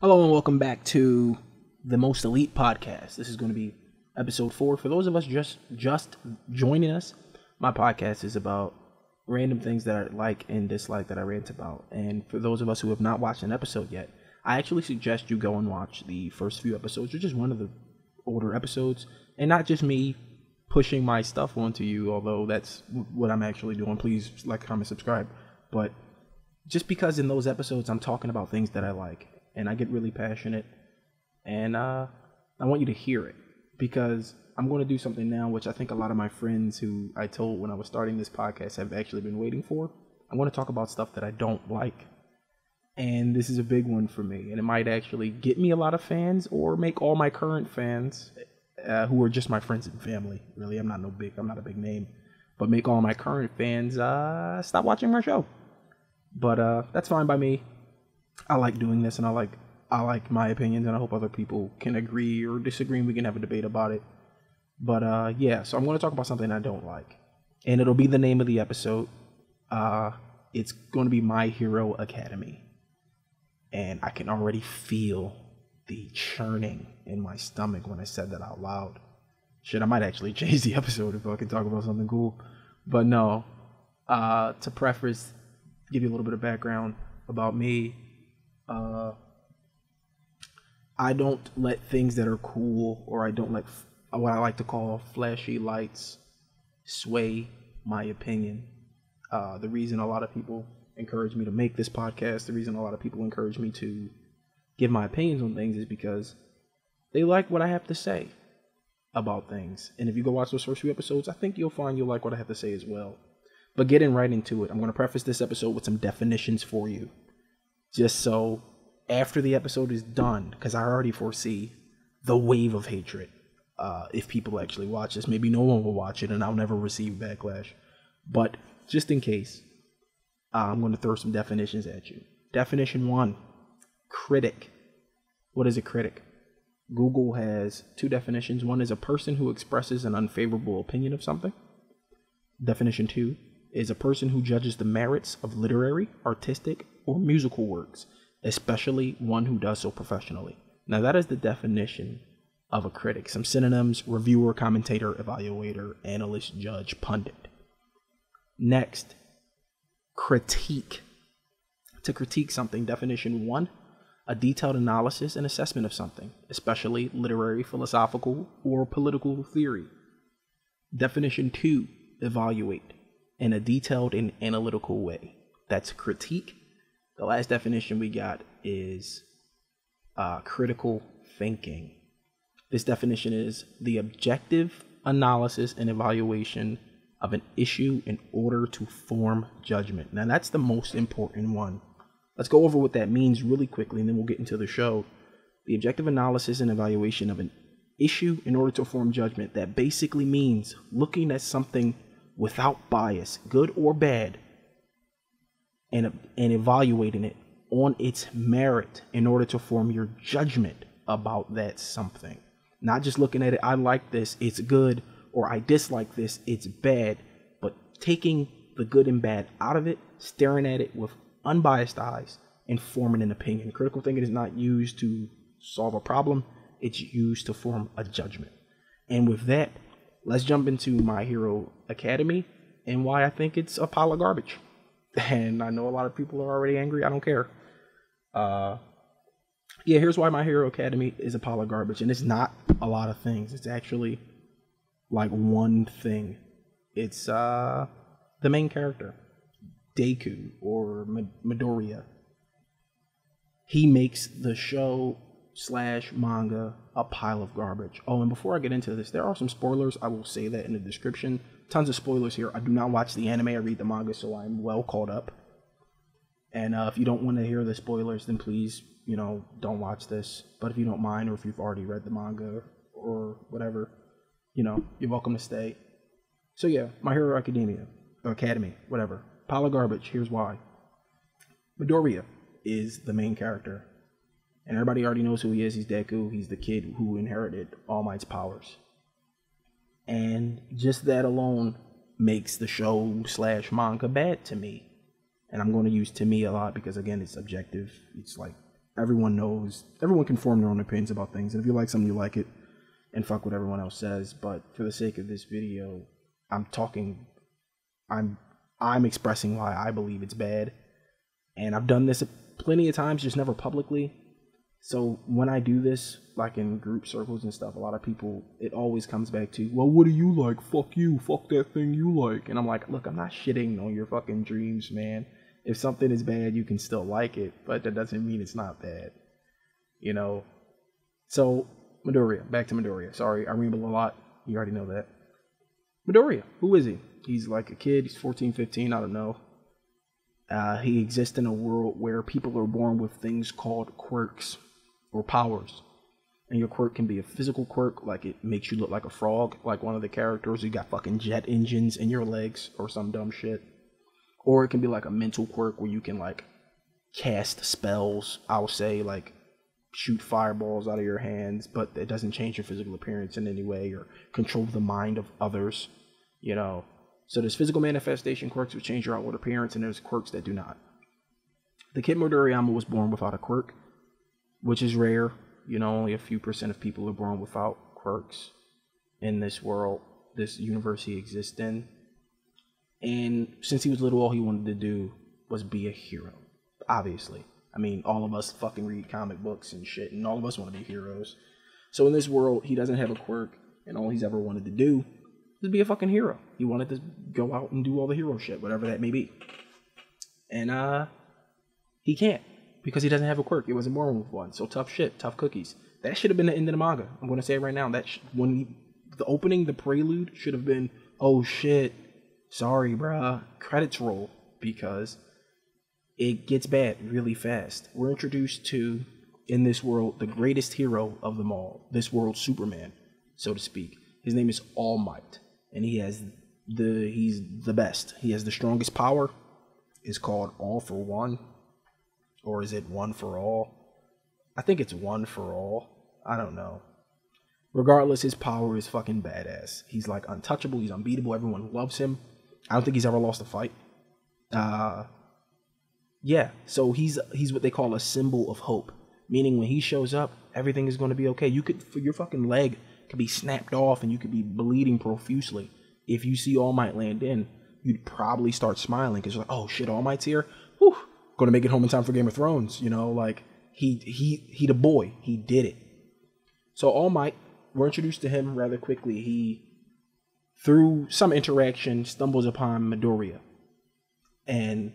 Hello and welcome back to the Most Elite podcast. This is going to be episode 4. For those of us just joining us, my podcast is about random things that I like and dislike that I rant about. And for those of us who have not watched an episode yet, I actually suggest you go and watch the first few episodes, or just one of the older episodes, and not just me pushing my stuff onto you, although that's what I'm actually doing. Please like, comment, subscribe. But just because in those episodes I'm talking about things that I like, and I get really passionate, and I want you to hear it, because I'm going to do something now which I think a lot of my friends who I told when I was starting this podcast have actually been waiting for. I'm going to talk about stuff that I don't like, and this is a big one for me, and it might actually get me a lot of fans or make all my current fans, who are just my friends and family, really, I'm not a big name, but make all my current fans stop watching my show. But that's fine by me. I like doing this, and I like my opinions, and I hope other people can agree or disagree, and we can have a debate about it. But yeah, so I'm going to talk about something I don't like, and it'll be the name of the episode. It's going to be My Hero Academy, and I can already feel the churning in my stomach when I said that out loud. Shit, I might actually change the episode if I can talk about something cool. But no, to preface, give you a little bit of background about me. I don't let things that are cool, or I don't let what I like to call flashy lights, sway my opinion. The reason a lot of people encourage me to make this podcast, the reason a lot of people encourage me to give my opinions on things, is because they like what I have to say about things. And if you go watch those first few episodes, I think you'll find you'll like what I have to say as well. But getting right into it, I'm going to preface this episode with some definitions for you, just so after the episode is done, because I already foresee the wave of hatred. If people actually watch this, maybe no one will watch it and I'll never receive backlash. But just in case, I'm going to throw some definitions at you. Definition 1, critic. What is a critic? Google has 2 definitions. One is a person who expresses an unfavorable opinion of something. Definition 2 is a person who judges the merits of literary, artistic, or musical works, especially one who does so professionally. Now that is the definition of a critic. Some synonyms: reviewer, commentator, evaluator, analyst, judge, pundit. Next, critique. To critique something, definition 1, a detailed analysis and assessment of something, especially literary, philosophical, or political theory. Definition 2, evaluate, in a detailed and analytical way. That's critique. The last definition we got is critical thinking. This definition is the objective analysis and evaluation of an issue in order to form judgment. Now that's the most important one. Let's go over what that means really quickly, and then we'll get into the show. The objective analysis and evaluation of an issue in order to form judgment. That basically means looking at something without bias, good or bad, and evaluating it on its merit in order to form your judgment about that something. Not just looking at it, I like this, it's good, or I dislike this, it's bad, but taking the good and bad out of it, staring at it with unbiased eyes, and forming an opinion. Critical thinking is not used to solve a problem, it's used to form a judgment. And with that, let's jump into My Hero Academy and why I think it's a pile of garbage. And I know a lot of people are already angry. I don't care. Yeah, here's why My Hero Academy is a pile of garbage. And it's not a lot of things. It's actually like one thing. It's the main character, Deku, or Midoriya. He makes the show / manga a pile of garbage. Oh, and before I get into this, there are some spoilers. I will say that in the description. Tons of spoilers here. I do not watch the anime. I read the manga, so I'm well caught up. And if you don't want to hear the spoilers, then please, don't watch this. But if you don't mind, or if you've already read the manga or whatever, you're welcome to stay. So yeah, My Hero Academy, whatever. Pile of garbage. Here's why. Midoriya is the main character. And everybody already knows who he is. He's Deku. He's the kid who inherited All Might's powers. And just that alone makes the show / manga bad to me. And I'm going to use to me a lot because, again, it's subjective. It's like everyone knows, everyone can form their own opinions about things. And if you like something, you like it, and fuck what everyone else says. But for the sake of this video, I'm expressing why I believe it's bad. And I've done this plenty of times, just never publicly. So when I do this, like in group circles and stuff, a lot of people, it always comes back to, well, what do you like? Fuck you. Fuck that thing you like. And I'm like, look, I'm not shitting on your fucking dreams, man. If something is bad, you can still like it, but that doesn't mean it's not bad. You know? So, Midoriya. Back to Midoriya. Sorry, I ramble a lot. You already know that. Midoriya. Who is he? He's like a kid. He's 14, 15. I don't know. He exists in a world where people are born with things called quirks or powers. And your quirk can be a physical quirk, like it makes you look like a frog, like one of the characters. You got fucking jet engines in your legs or some dumb shit. Or it can be like a mental quirk where you can like cast spells, I'll say, like shoot fireballs out of your hands, but it doesn't change your physical appearance in any way or control the mind of others, you know. So there's physical manifestation quirks which change your outward appearance, and there's quirks that do not. The kid Midoriyama was born without a quirk, which is rare. You know, only a few % of people are born without quirks in this world, this universe he exists in. And since he was little, all he wanted to do was be a hero, obviously. I mean, all of us fucking read comic books and shit, and all of us want to be heroes. So in this world, he doesn't have a quirk, and all he's ever wanted to do is be a fucking hero. He wanted to go out and do all the hero shit, whatever that may be. And he can't, because he doesn't have a quirk. He wasn't born with one. So tough shit, tough cookies. That should have been the end of the manga. I'm going to say it right now. The opening, the prelude should have been, oh shit, sorry bruh, credits roll, because it gets bad really fast. We're introduced to, in this world, the greatest hero of them all. This world's Superman, so to speak. His name is All Might, and he's the best. He has the strongest power. It's called All for One, or is it One for All? I think it's One for All. I don't know. Regardless, his power is fucking badass. He's like untouchable. He's unbeatable. Everyone loves him. I don't think he's ever lost a fight. Yeah, so he's what they call a symbol of hope. Meaning when he shows up, everything is going to be okay. Your fucking leg could be snapped off and you could be bleeding profusely. If you see All Might land in, you'd probably start smiling because you're like, oh shit, All Might's here. Whew, gonna make it home in time for Game of Thrones. You know, like he the boy. He did it. So All Might, we're introduced to him rather quickly. He, through some interaction, stumbles upon Midoriya. And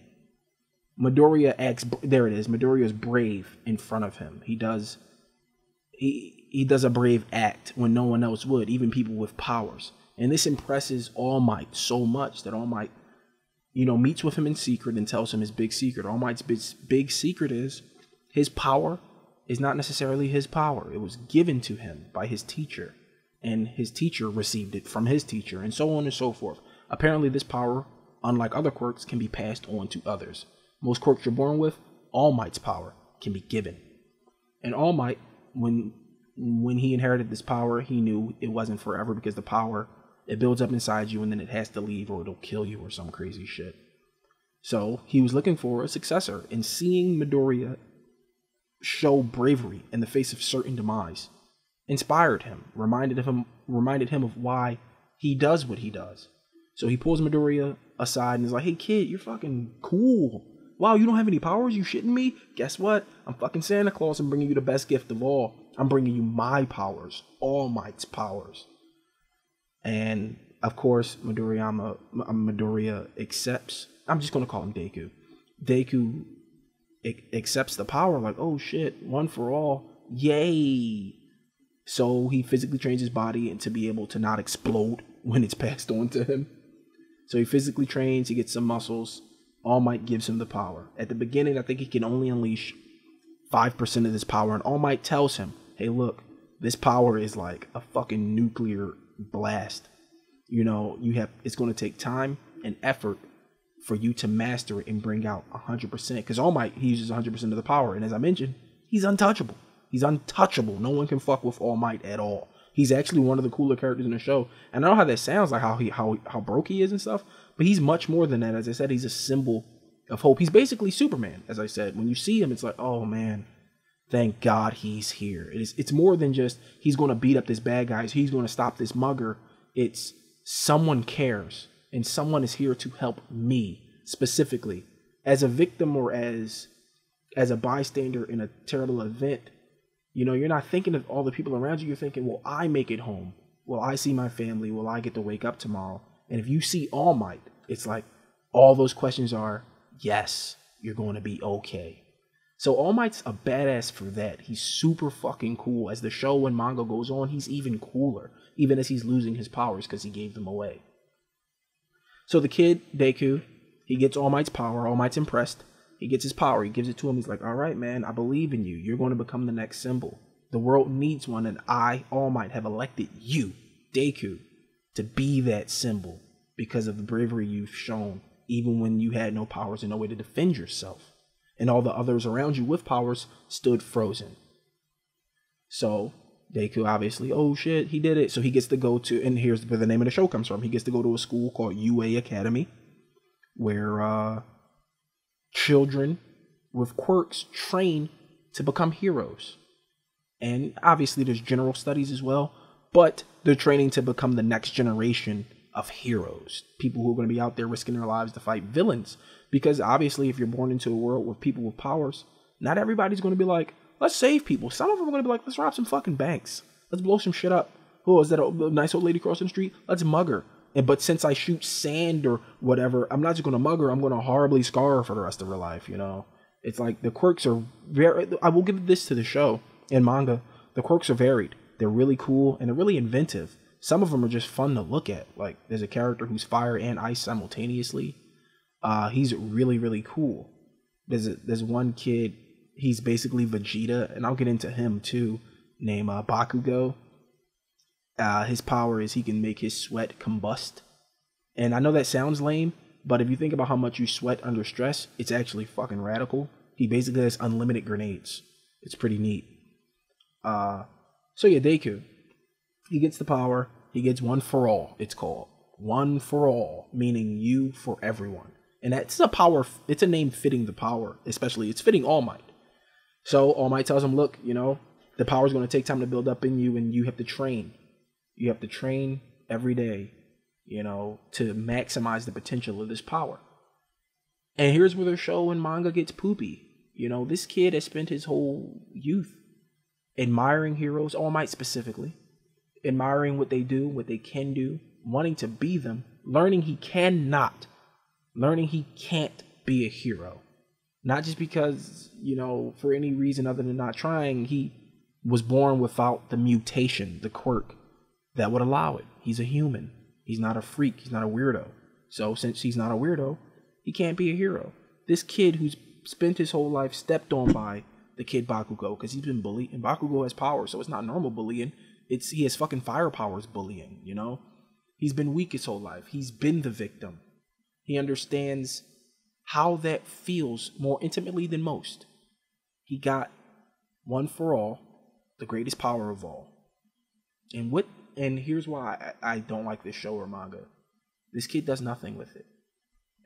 Midoriya acts, there it is, Midoriya is brave in front of him. He does a brave act when no one else would, even people with powers. And this impresses All Might so much that All Might, meets with him in secret and tells him his big secret. All Might's big secret is his power is not necessarily his power. It was given to him by his teacher, and his teacher received it from his teacher, and so on and so forth. Apparently this power, unlike other quirks, can be passed on to others. Most quirks you're born with, All Might's power can be given. And All Might, when he inherited this power, he knew it wasn't forever, because the power, it builds up inside you and then it has to leave or it'll kill you or some crazy shit. So he was looking for a successor, and seeing Midoriya show bravery in the face of certain demise inspired him, reminded him of why he does what he does. So he pulls Midoriya aside and is like, hey kid, you're fucking cool. Wow, you don't have any powers? You shitting me? Guess what? I'm fucking Santa Claus. I'm bringing you the best gift of all. I'm bringing you my powers, All Might's powers. And of course, Midoriya accepts. I'm just going to call him Deku. Deku accepts the power, like, oh shit, one for all, yay. So he physically trains his body and to be able to not explode when it's passed on to him. So he physically trains, he gets some muscles. All Might gives him the power. At the beginning, I think he can only unleash 5% of this power, and All Might tells him, hey look, this power is like a fucking nuclear blast. It's going to take time and effort for you to master it and bring out 100%. Because All Might, he uses 100% of the power. And as I mentioned, he's untouchable. He's untouchable. No one can fuck with All Might at all. He's actually one of the cooler characters in the show. And I know how that sounds, like how broke he is and stuff. But he's much more than that. As I said, he's a symbol of hope. He's basically Superman, as I said. When you see him, it's like, oh man, Thank God he's here. It's more than just he's going to beat up this bad guy. He's going to stop this mugger. It's someone cares, and someone is here to help me specifically as a victim or as a bystander in a terrible event. You know, you're not thinking of all the people around you. You're thinking, will I make it home? Will I see my family? Will I get to wake up tomorrow? And if you see All Might, it's like all those questions are yes, you're going to be okay. So All Might's a badass for that. He's super fucking cool. As the show and manga goes on, he's even cooler, even as he's losing his powers because he gave them away. So the kid, Deku, he gets All Might's power. All Might's impressed. He gets his power. He gives it to him. He's like, all right, man, I believe in you. You're going to become the next symbol. The world needs one, and I, All Might, have elected you, Deku, to be that symbol because of the bravery you've shown, even when you had no powers and no way to defend yourself. And all the others around you with powers stood frozen. So Deku obviously, oh shit, he did it. So he gets to go to, and here's where the name of the show comes from. He gets to go to a school called UA Academy, where children with quirks train to become heroes. And obviously there's general studies as well, but they're training to become the next generation of heroes. People who are going to be out there risking their lives to fight villains. Because obviously if you're born into a world with people with powers, not everybody's going to be like, let's save people. Some of them are going to be like, let's rob some fucking banks. Let's blow some shit up. Oh, is that a nice old lady crossing the street? Let's mug her. But since I shoot sand or whatever, I'm not just going to mug her. I'm going to horribly scar her for the rest of her life, you know? It's like the quirks are very... I will give this to the show and manga. The quirks are varied. They're really cool and they're really inventive. Some of them are just fun to look at. Like, there's a character who's fire and ice simultaneously. He's really, really cool. There's one kid, he's basically Vegeta, and I'll get into him too, named Bakugo. His power is he can make his sweat combust. And I know that sounds lame, but if you think about how much you sweat under stress, it's actually fucking radical. He basically has unlimited grenades. It's pretty neat. So yeah, Deku. He gets the power. He gets one for all, it's called. One for all, meaning you for everyone. And that's a power, it's a name fitting the power, especially it's fitting All Might. So All Might tells him, look, you know, the power is going to take time to build up in you and you have to train. You have to train every day, you know, to maximize the potential of this power. And here's where the show and manga gets poopy. You know, this kid has spent his whole youth admiring heroes, All Might specifically, admiring what they do, what they can do, wanting to be them, learning he cannot, learning he can't be a hero. Not just because, you know, for any reason other than not trying, he was born without the mutation, the quirk that would allow it. He's a human. He's not a freak. He's not a weirdo. So since he's not a weirdo, he can't be a hero. This kid who's spent his whole life stepped on by the kid Bakugo because he's been bullied, and Bakugo has power, so it's not normal bullying. He has fucking fire powers bullying, you know? He's been weak his whole life. He's been the victim. He understands how that feels more intimately than most. He got one for all, the greatest power of all. And here's why I don't like this show or manga. This kid does nothing with it.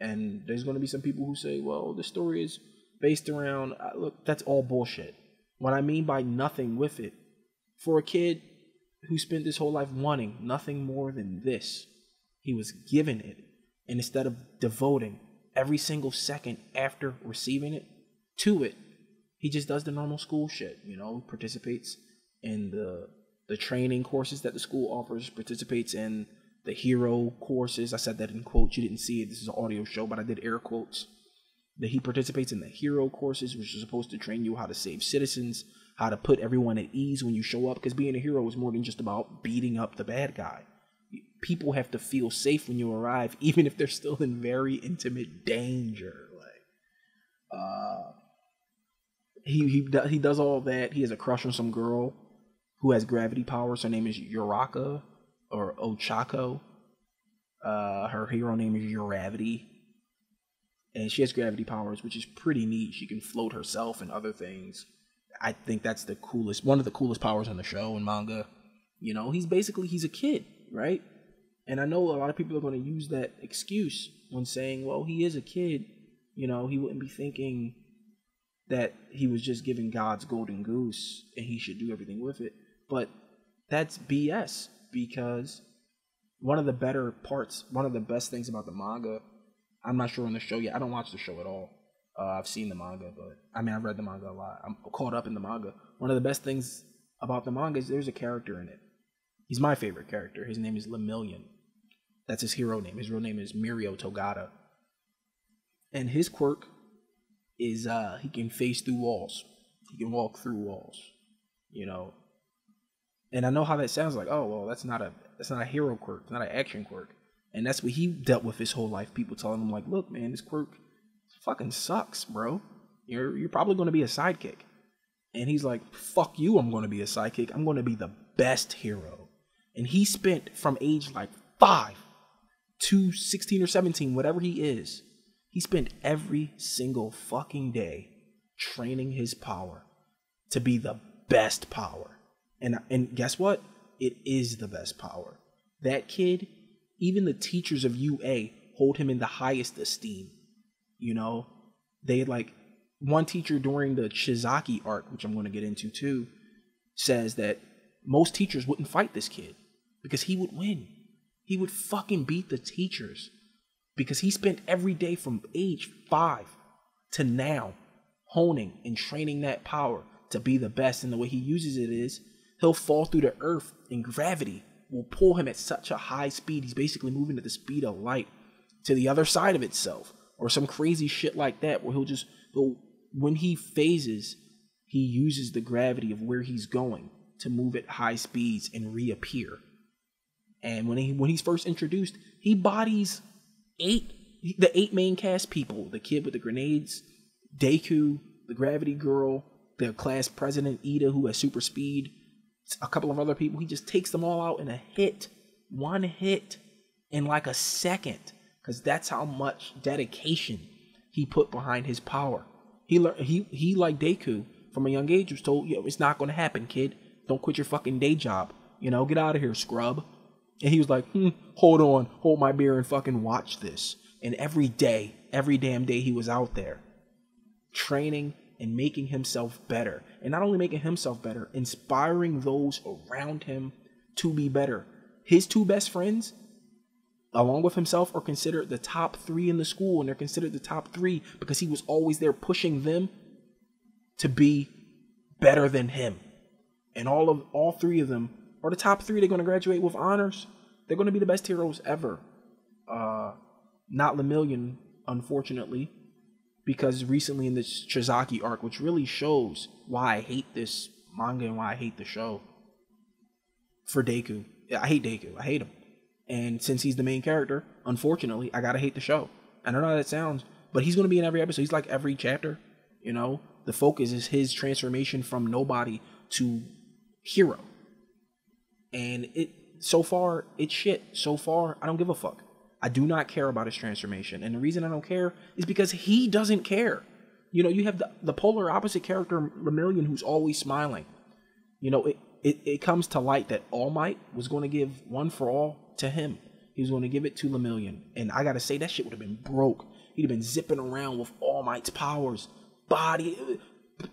And there's going to be some people who say, well, the story is based around... Look, that's all bullshit. What I mean by nothing with it, for a kid who spent his whole life wanting nothing more than this, he was given it. And instead of devoting every single second after receiving it to it, he just does the normal school shit, you know, participates in the training courses that the school offers, participates in the hero courses. I said that in quotes. You didn't see it. This is an audio show, but I did air quotes. That he participates in the hero courses, which are supposed to train you how to save citizens, how to put everyone at ease when you show up, because being a hero is more than just about beating up the bad guy. People have to feel safe when you arrive, even if they're still in very intimate danger. He does all of that. He has a crush on some girl who has gravity powers. Her name is Uraka or Ochako. Her hero name is Uravity. And she has gravity powers, which is pretty neat. She can float herself and other things. I think that's the coolest, one of the coolest powers on the show and manga. You know, he's a kid, right? And I know a lot of people are going to use that excuse when saying, well, he is a kid. You know, he wouldn't be thinking that he was just given God's golden goose and he should do everything with it. But that's BS, because one of the better parts, one of the best things about the manga, I'm not sure on the show yet. I don't watch the show at all. I've seen the manga, but I mean, I've read the manga a lot. I'm caught up in the manga. One of the best things about the manga is there's a character in it. He's my favorite character. His name is Lemillion. That's his hero name. His real name is Mirio Togata. And his quirk is he can phase through walls. He can walk through walls, you know. And I know how that sounds like, oh, well, that's not a hero quirk. It's not an action quirk. And that's what he dealt with his whole life. People telling him, like, look, man, this quirk fucking sucks, bro. You're probably going to be a sidekick. And he's like, fuck you, I'm going to be a sidekick. I'm going to be the best hero. And he spent from age like 5 to 16 or 17, whatever he is, he spent every single fucking day training his power to be the best power. And guess what? It is the best power. That kid, even the teachers of UA hold him in the highest esteem. You know, they like one teacher during the Shizaki arc, which I'm going to get into too, says that most teachers wouldn't fight this kid because he would win. He would fucking beat the teachers because he spent every day from age 5 to now honing and training that power to be the best. And the way he uses it is he'll fall through the earth and gravity will pull him at such a high speed. He's basically moving at the speed of light to the other side of itself or some crazy shit like that where when he phases, he uses the gravity of where he's going to move at high speeds and reappear. And when he's first introduced, he bodies the 8 main cast people, the kid with the grenades, Deku, the gravity girl, the class president Ida who has super speed, a couple of other people. He just takes them all out in one hit in like a second, because that's how much dedication he put behind his power. He like Deku from a young age was told, yo, it's not going to happen, kid. Don't quit your fucking day job. You know, get out of here, scrub. And he was like, hold on, hold my beer and fucking watch this. And every damn day he was out there training and making himself better. And not only making himself better, inspiring those around him to be better. His 2 best friends, along with himself, are considered the top 3 in the school. And they're considered the top 3 because he was always there pushing them to be better than him. And all 3 of them are the top 3. They're going to graduate with honors. They're going to be the best heroes ever. Not Lemillion, unfortunately, because recently in this Shizaki arc, which really shows why I hate this manga and why I hate the show, for Deku. I hate Deku. I hate him. And since he's the main character, unfortunately, I gotta hate the show. I don't know how that sounds, but he's going to be in every episode. He's like every chapter, you know? The focus is his transformation from nobody to hero. And so far, it's shit. So far, I don't give a fuck. I do not care about his transformation. And the reason I don't care is because he doesn't care. You know, you have the polar opposite character, Lemillion, who's always smiling. You know, it comes to light that All Might was going to give One for All to him. He was going to give it to Lemillion. And I got to say, that shit would have been broke. He'd have been zipping around with All Might's powers.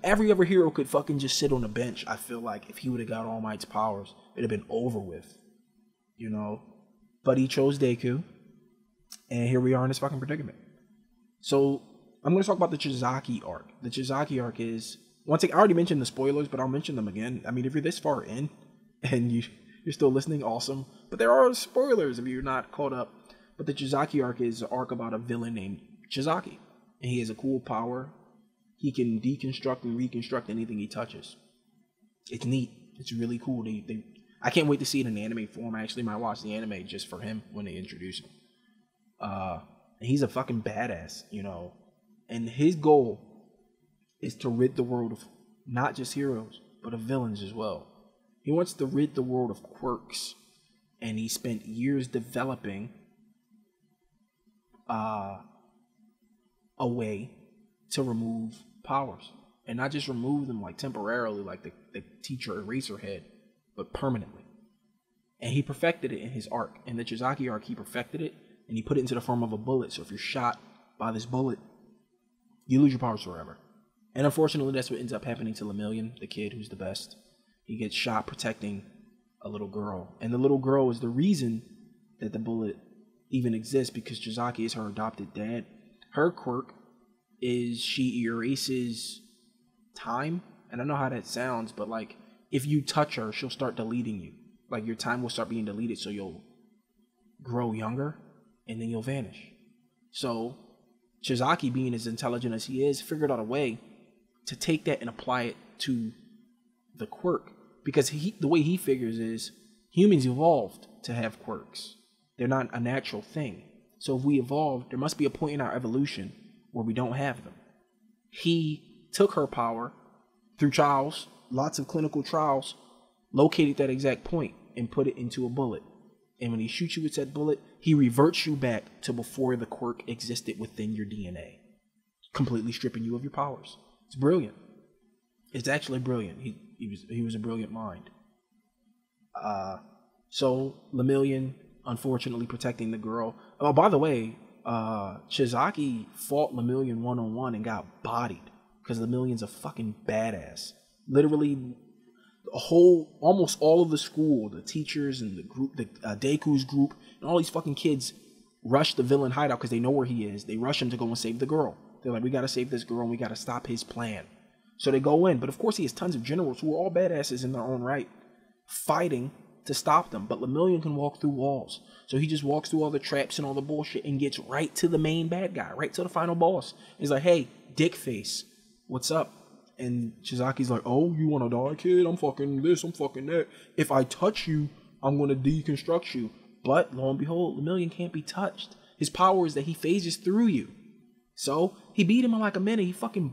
Every other hero could fucking just sit on a bench, I feel like, if he would have got All Might's powers. It'd have been over with. You know? But he chose Deku. And here we are in this fucking predicament. So, I'm going to talk about the Shizaki arc. The Shizaki arc is... Once again, I already mentioned the spoilers, but I'll mention them again. I mean, if you're this far in, and you're still listening, awesome. But there are spoilers if you're not caught up. But the Shizaki arc is an arc about a villain named Shizaki. And he has a cool power. He can deconstruct and reconstruct anything he touches. It's neat. It's really cool. I can't wait to see it in anime form. I actually might watch the anime just for him when they introduce him. He's a fucking badass, you know. And his goal is to rid the world of not just heroes, but of villains as well. He wants to rid the world of quirks. And he spent years developing a way to remove powers. And not just remove them like temporarily, like the teacher Eraserhead, but permanently. And he perfected it in his arc. In the Shizaki arc, he perfected it, and he put it into the form of a bullet. So if you're shot by this bullet, you lose your powers forever. And unfortunately, that's what ends up happening to Lemillion, the kid who's the best. He gets shot protecting a little girl. And the little girl is the reason that the bullet even exists, because Chizaki is her adopted dad. Her quirk is she erases time. And I know how that sounds, but like, if you touch her, she'll start deleting you. Like, your time will start being deleted, so you'll grow younger, and then you'll vanish. So, Chizaki, being as intelligent as he is, figured out a way to take that and apply it to the quirk. Because the way he figures is, humans evolved to have quirks. They're not a natural thing. So if we evolved, there must be a point in our evolution where we don't have them. He took her power through trials, lots of clinical trials, located that exact point and put it into a bullet. And when he shoots you with that bullet, he reverts you back to before the quirk existed within your DNA, completely stripping you of your powers. It's brilliant. It's actually brilliant. He was a brilliant mind. So Lemillion, unfortunately, protecting the girl. Oh, by the way, Chizaki fought Lemillion one-on-one and got bodied because Lemillion's a fucking badass. Literally, almost all of the school, the teachers and the group, Deku's group, and all these fucking kids rush the villain hideout because they know where he is. They rush him to go and save the girl. They're like, we gotta save this girl and we gotta stop his plan. So they go in, but of course he has tons of generals who are all badasses in their own right, fighting to stop them. But Lemillion can walk through walls. So he just walks through all the traps and all the bullshit and gets right to the main bad guy, right to the final boss. He's like, hey, Dickface, what's up? And Chizaki's like, oh, you wanna die, kid? I'm fucking this, I'm fucking that. If I touch you, I'm gonna deconstruct you. But lo and behold, Lemillion can't be touched. His power is that he phases through you. So he beat him in like a minute. He fucking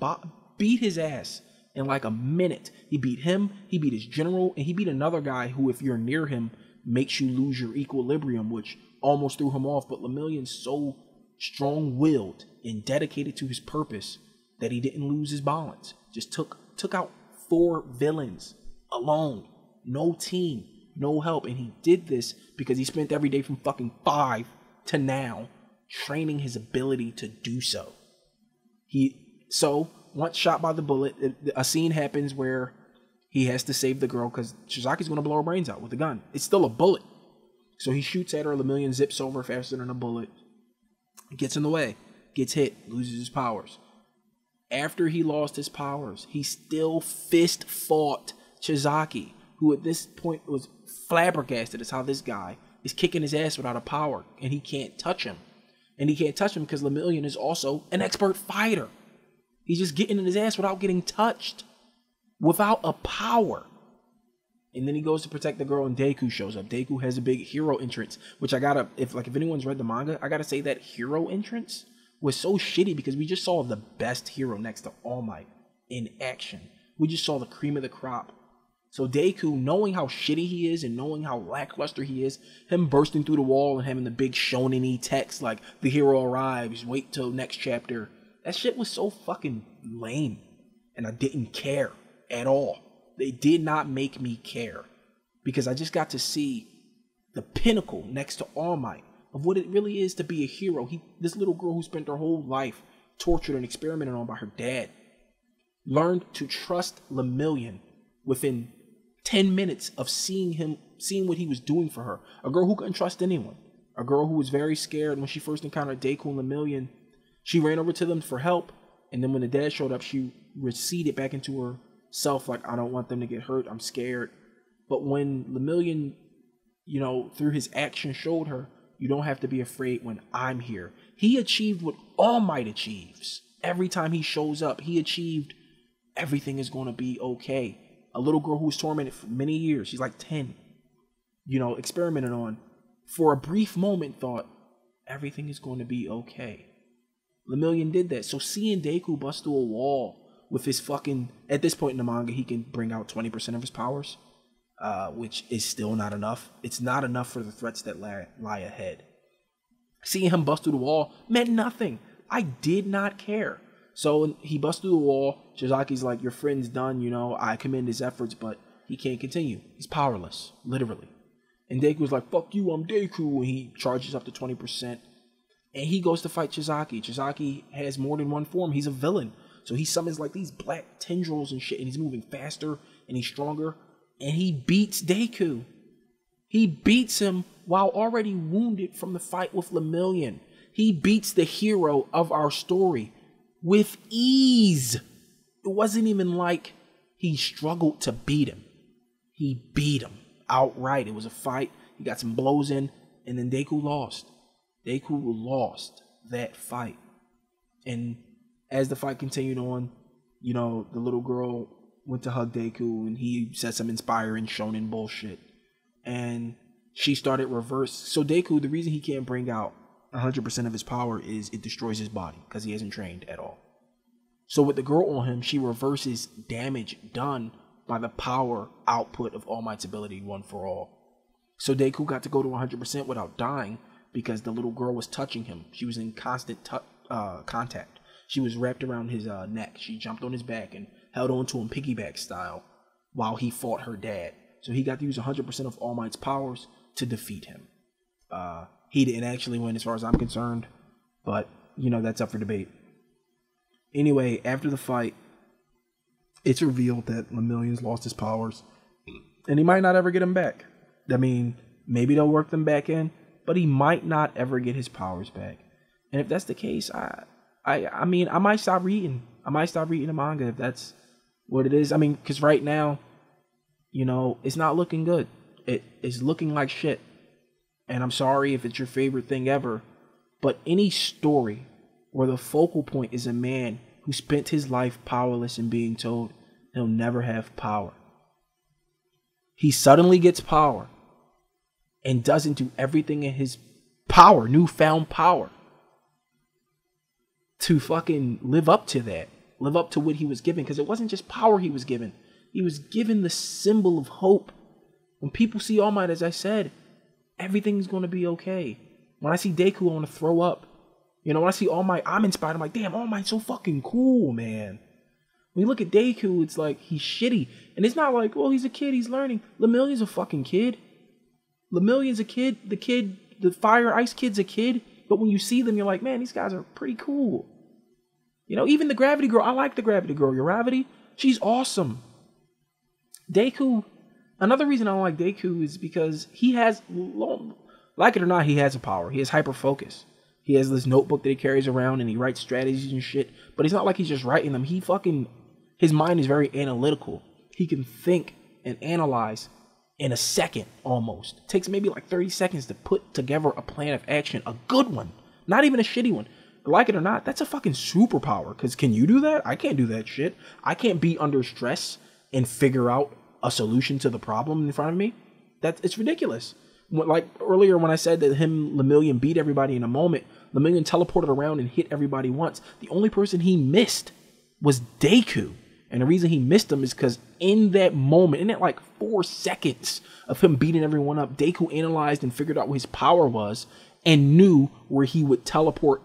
beat his ass in like a minute. He beat him, he beat his general, and he beat another guy who, if you're near him, makes you lose your equilibrium, which almost threw him off. But Lemillion's so strong-willed and dedicated to his purpose that he didn't lose his balance. Just took out 4 villains alone. No team, no help. And he did this because he spent every day from fucking 5 to now training his ability to do so. So once shot by the bullet, a scene happens where he has to save the girl because Shizaki's going to blow her brains out with a gun. It's still a bullet. So he shoots at her. Lemillion zips over faster than a bullet. Gets in the way. Gets hit. Loses his powers. After he lost his powers, he still fist fought Chizaki, who at this point was flabbergasted as how this guy is kicking his ass without a power, and he can't touch him. And he can't touch him because Lemillion is also an expert fighter. He's just getting in his ass without getting touched, without a power. And then he goes to protect the girl, and Deku shows up. Deku has a big hero entrance, which if anyone's read the manga, I gotta say that hero entrance was so shitty because we just saw the best hero next to All Might in action. We just saw the cream of the crop. So Deku, knowing how shitty he is and knowing how lackluster he is, him bursting through the wall and having the big shonen-y text like, the hero arrives, wait till next chapter. That shit was so fucking lame. And I didn't care at all. They did not make me care. Because I just got to see the pinnacle next to All Might of what it really is to be a hero. This little girl who spent her whole life tortured and experimented on by her dad, learned to trust Lemillion within 10 minutes of seeing what he was doing for her. A girl who couldn't trust anyone. A girl who was very scared when she first encountered Deku and Lemillion. She ran over to them for help, and then when the dad showed up, she receded back into herself like, I don't want them to get hurt, I'm scared. But when Lemillion, through his action showed her, you don't have to be afraid when I'm here. He achieved what All Might achieves. Every time he shows up, he achieved everything is going to be okay. A little girl who was tormented for many years, she's like 10, experimented on, for a brief moment thought, everything is going to be okay. Lemillion did that. So seeing Deku bust through a wall with his fucking, at this point in the manga, he can bring out 20% of his powers. Which is still not enough. It's not enough for the threats that lie ahead. Seeing him bust through the wall meant nothing. I did not care. So he busts through the wall. Shizaki's like, your friend's done, I commend his efforts, but he can't continue. He's powerless, literally. And Deku's like, fuck you, I'm Deku. And he charges up to 20%. And he goes to fight Chizaki. Chizaki has more than one form. He's a villain. So he summons like these black tendrils and shit, and he's moving faster and he's stronger, and he beats Deku. He beats him while already wounded from the fight with Lemillion. He beats the hero of our story with ease. It wasn't even like he struggled to beat him. He beat him outright. It was a fight. He got some blows in, and then Deku lost. Deku lost that fight. And as the fight continued on, you know, the little girl went to hug Deku, and he said some inspiring shonen bullshit. And she started reverse. So Deku, the reason he can't bring out 100% of his power is it destroys his body because he hasn't trained at all. So with the girl on him, she reverses damage done by the power output of All Might's ability One for All. So Deku got to go to 100% without dying because the little girl was touching him. She was in constant contact. She was wrapped around his neck. She jumped on his back and held on to him piggyback style while he fought her dad. So he got to use 100% of All Might's powers to defeat him. He didn't actually win as far as I'm concerned, but, you know, that's up for debate. Anyway, after the fight, it's revealed that Lemillion's lost his powers, and he might not ever get them back. I mean, maybe they'll work them back in, but he might not ever get his powers back. And if that's the case, I mean, I might stop reading. I might stop reading the manga if that's what it is. I mean, because right now, you know, it's not looking good. It's looking like shit. And I'm sorry if it's your favorite thing ever, but any story where the focal point is a man who spent his life powerless and being told he'll never have power. He suddenly gets power and doesn't do everything in his power, newfound power, to fucking live up to that. Live up to what he was given. Because it wasn't just power he was given. He was given the symbol of hope. When people see All Might, as I said, everything's going to be okay. When I see Deku, I want to throw up. You know, when I see All Might, I'm inspired. I'm like, damn, All Might's so fucking cool, man. When you look at Deku, it's like, he's shitty. And it's not like, well, he's a kid, he's learning. Lemillion's a fucking kid. Lemillion's a kid. The Fire Ice Kid's a kid. But when you see them, you're like, man, these guys are pretty cool. You know, even the Gravity Girl. I like the Gravity Girl. Gravity, she's awesome. Deku, another reason I don't like Deku is because he has, like it or not, he has a power. He has hyper focus. He has this notebook that he carries around and he writes strategies and shit. But it's not like he's just writing them. His mind is very analytical. He can think and analyze in a second almost. It takes maybe like 30 seconds to put together a plan of action. A good one. Not even a shitty one. Like it or not, that's a fucking superpower. Because can you do that? I can't do that shit. I can't be under stress and figure out a solution to the problem in front of me. It's ridiculous. Like earlier when I said that Lemillion beat everybody in a moment, Lemillion teleported around and hit everybody once. The only person he missed was Deku. And the reason he missed him is because in that moment, in that like 4 seconds of him beating everyone up, Deku analyzed and figured out what his power was and knew where he would teleport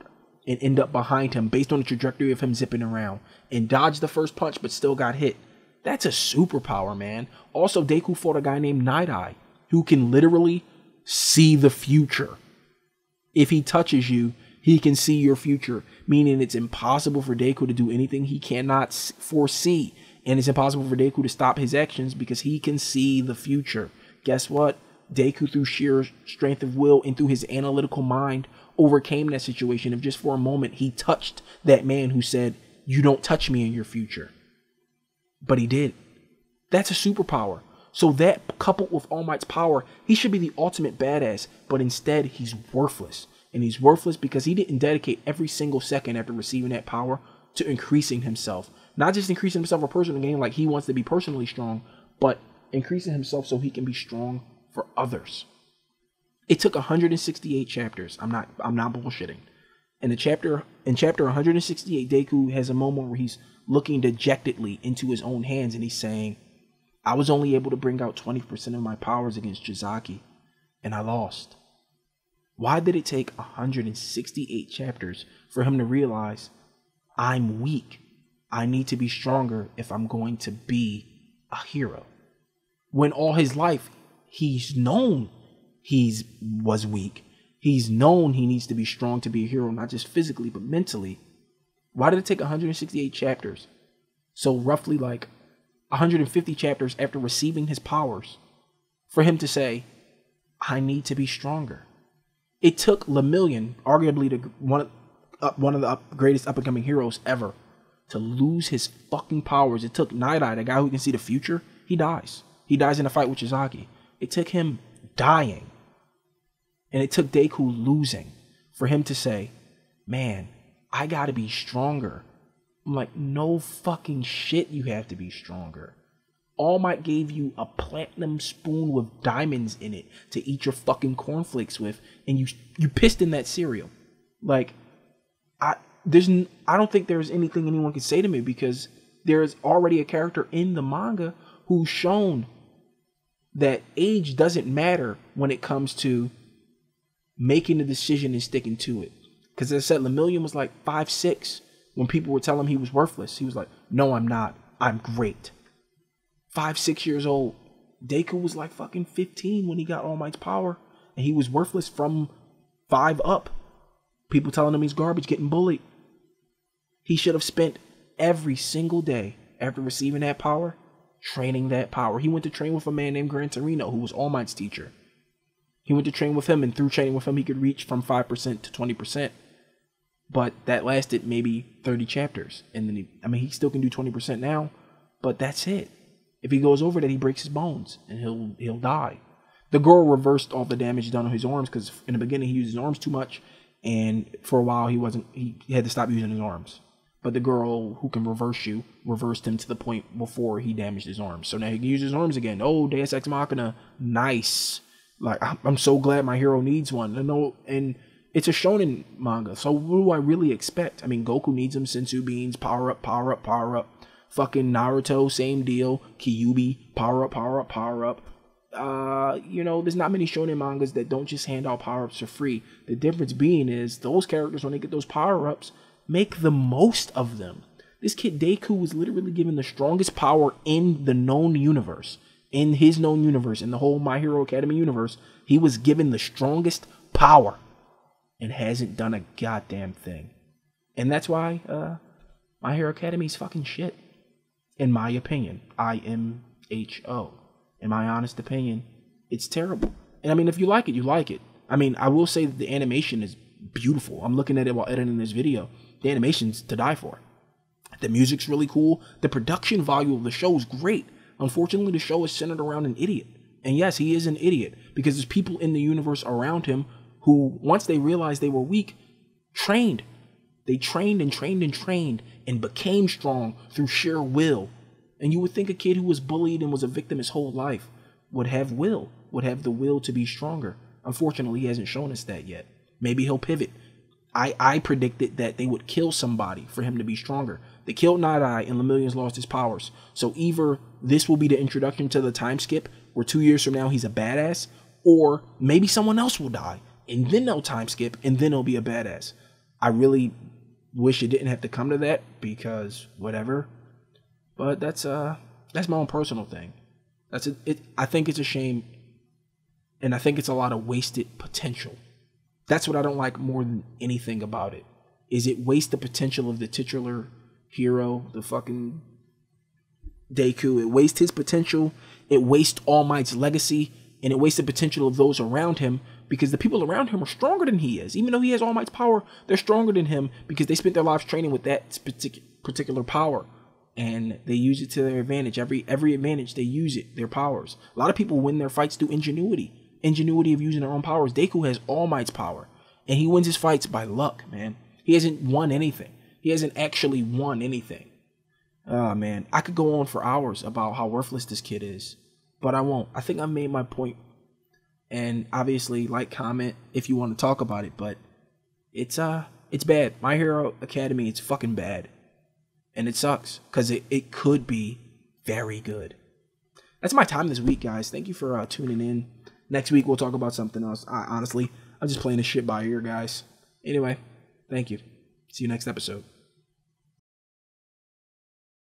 and end up behind him based on the trajectory of him zipping around and dodged the first punch but still got hit. That's a superpower, man. Also, Deku fought a guy named Night Eye who can literally see the future. If he touches you, he can see your future, meaning it's impossible for Deku to do anything he cannot foresee. And it's impossible for Deku to stop his actions because he can see the future. Guess what? Deku, through sheer strength of will and through his analytical mind, overcame that situation. If just for a moment he touched that man who said, "You don't touch me in your future." But he did. That's a superpower. So that, coupled with All Might's power, he should be the ultimate badass, but instead he's worthless. And he's worthless because he didn't dedicate every single second after receiving that power to increasing himself. Not just increasing himself for personal gain like he wants to be personally strong, but increasing himself so he can be strong for others. It took 168 chapters. I'm not bullshitting. In chapter 168, Deku has a moment where he's looking dejectedly into his own hands and he's saying, I was only able to bring out 20% of my powers against Jizaki, and I lost. Why did it take 168 chapters for him to realize, I'm weak. I need to be stronger if I'm going to be a hero? When all his life, he's known he was weak. He's known he needs to be strong to be a hero, not just physically, but mentally. Why did it take 168 chapters? So roughly like 150 chapters after receiving his powers for him to say, I need to be stronger. It took Lemillion, arguably one of the greatest up-and-coming heroes ever, to lose his fucking powers. It took Night-Eye, the guy who can see the future, he dies. He dies in a fight with Shizaki. It took him dying. And it took Deku losing for him to say, man, I gotta be stronger. I'm like, no fucking shit, you have to be stronger. All Might gave you a platinum spoon with diamonds in it to eat your fucking cornflakes with, and you pissed in that cereal. Like, I don't think there's anything anyone can say to me, because there's already a character in the manga who's shown that age doesn't matter when it comes to making a decision and sticking to it. Because as I said, Lemillion was like 5'6" when people were telling him he was worthless. He was like, no, I'm not. I'm great. 5-6 years old. Deku was like fucking 15 when he got All Might's power, and he was worthless from 5 up. People telling him he's garbage, getting bullied. He should have spent every single day after receiving that power training that power. He went to train with a man named Gran Torino, who was All Might's teacher. He went to train with him, and through training with him, he could reach from 5% to 20%. But that lasted maybe 30 chapters. And then he still can do 20% now, but that's it. If he goes over that, he breaks his bones and he'll die. The girl reversed all the damage done on his arms, because in the beginning he used his arms too much, and for a while he had to stop using his arms. But the girl who can reverse you reversed him to the point before he damaged his arms. So now he can use his arms again. Oh, Deus Ex Machina, nice. Like, I'm so glad my hero needs one. And it's a shonen manga, so what do I really expect? I mean, Goku needs them. Senzu beans, power up, power up, power up. Fucking Naruto, same deal. Kyuubi, power up, power up, power up. There's not many shonen mangas that don't just hand out power-ups for free. The difference being is those characters, when they get those power-ups, make the most of them. This kid Deku was literally given the strongest power in the known universe. In his known universe, in the whole My Hero Academy universe, he was given the strongest power and hasn't done a goddamn thing. And that's why My Hero Academy is fucking shit. In my opinion. IMHO. In my honest opinion, it's terrible. And I mean, if you like it, you like it. I mean, I will say that the animation is beautiful. I'm looking at it while editing this video. The animation's to die for. The music's really cool. The production value of the show is great. Unfortunately, the show is centered around an idiot. And yes, he is an idiot, because there's people in the universe around him who, once they realized they were weak, trained. They trained and trained and trained and became strong through sheer will. And you would think a kid who was bullied and was a victim his whole life would have the will to be stronger. Unfortunately, he hasn't shown us that yet. Maybe he'll pivot. I predicted that they would kill somebody for him to be stronger. They killed Night-Eye and Lemillion's lost his powers. So either this will be the introduction to the time skip where 2 years from now he's a badass, or maybe someone else will die and then they'll time skip and then he'll be a badass. I really wish it didn't have to come to that, because whatever. But that's my own personal thing. I think it's a shame, and I think it's a lot of wasted potential. That's what I don't like more than anything about it. Is it wastes the potential of the titular hero, the fucking Deku. It wastes his potential. It wastes All Might's legacy, and it wastes the potential of those around him, because the people around him are stronger than he is. Even though he has All Might's power, they're stronger than him because they spent their lives training with that particular power. And they use it to their advantage. Every advantage, they use it, their powers. A lot of people win their fights through ingenuity. Ingenuity of using their own powers. Deku has All Might's power. And he wins his fights by luck, man. He hasn't won anything. He hasn't actually won anything. Oh, man. I could go on for hours about how worthless this kid is. But I won't. I think I made my point. And obviously, like, comment if you want to talk about it. But it's bad. My Hero Academy, it's fucking bad. And it sucks, because it could be very good. That's my time this week, guys. Thank you for tuning in. Next week, we'll talk about something else. Honestly, I'm just playing this shit by ear, guys. Anyway, thank you. See you next episode.